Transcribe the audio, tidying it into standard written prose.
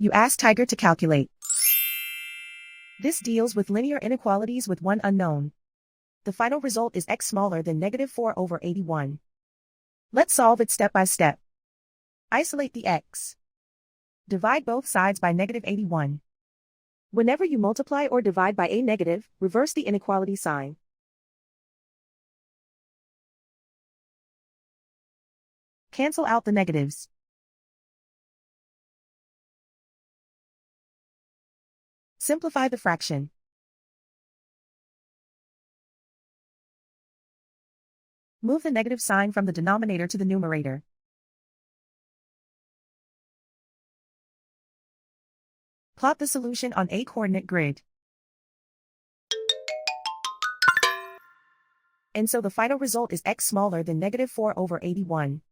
You ask Tiger to calculate. This deals with linear inequalities with one unknown. The final result is x smaller than -4/81. Let's solve it step by step. Isolate the x. Divide both sides by -81. Whenever you multiply or divide by a negative, reverse the inequality sign. Cancel out the negatives. Simplify the fraction. Move the negative sign from the denominator to the numerator. Plot the solution on a coordinate grid. And so the final result is x smaller than -4/81.